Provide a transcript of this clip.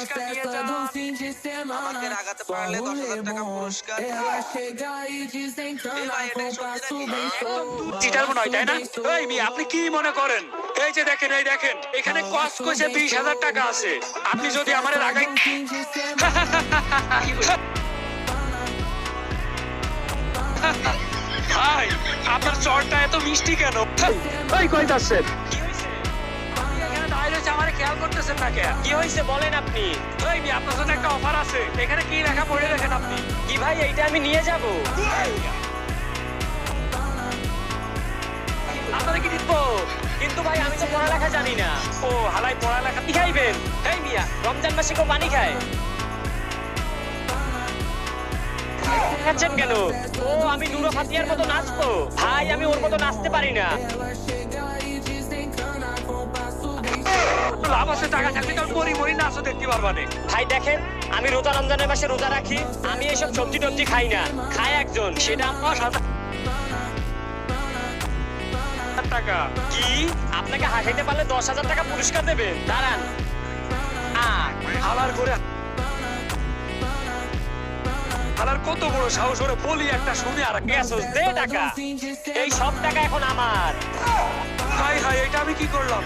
পুরস্কার নিয়ে যান। আমাকে রাগাতে পারলে 10,000 টাকা পুরস্কার। এই ভাই এটা সত্যি নাকি? একদম দুধ চিটার মনে হয়, তাই না? এই মিয়া, আপনি কি মনে করেন? এই যে দেখেন, এই দেখেন, এখানে কস কইছে 20,000 টাকা আছে। আপনি যদি আমারে রাগাই ভাই, আপনার চরটা এত মিষ্টি কেন? এই কই যাচ্ছেন? কি হয়েছে? আপনি এখানে দাঁড়িয়ে রয়েছে, আমারে খেয়াল করতেছেন না কেন? কি হয়েছে বলেন আপনি। এই মিয়া, আপনার জন্য একটা অফার আছে। এখানে কি লেখা পড়ে দেখেন আপনি। কি ভাই, এইটা আমি নিয়ে যাব? আপনারা কি দিব? কিন্তু ভাই আমি তো পড়ালেখা জানি না। ও হালাই, পড়ালেখা কি খাইবেন? এই মিয়া, রমজান মাসে কেউ পানি খায়? খাচ্ছেন কেন? ও আমি নুরো ফাতিয়ার মতো নাচবো? ভাই আমি ওর মতো নাচতে পারি না। লাভ আছে, টাকা থাকলে তো মরি মরি নাচও দেখতে পারবা না। ভাই দেখেন, আমি রোজা রমজানের মাসে রোজা রাখি। আমি এসব সবজি টবজি খাই না। খায় একজন, সেটা আমার 10,000 টাকা। কি? আপনাকে হাসাইতে পারলে 10,000 টাকা পুরস্কার দেবেন? দাঁড়ান। হালার করে হালার কত বড় সাহস, ওরে বলি একটা শুনে আর গেছস, দে টাকা। এই সব টাকা এখন আমার। হাই হাই, এটা আমি কি করলাম?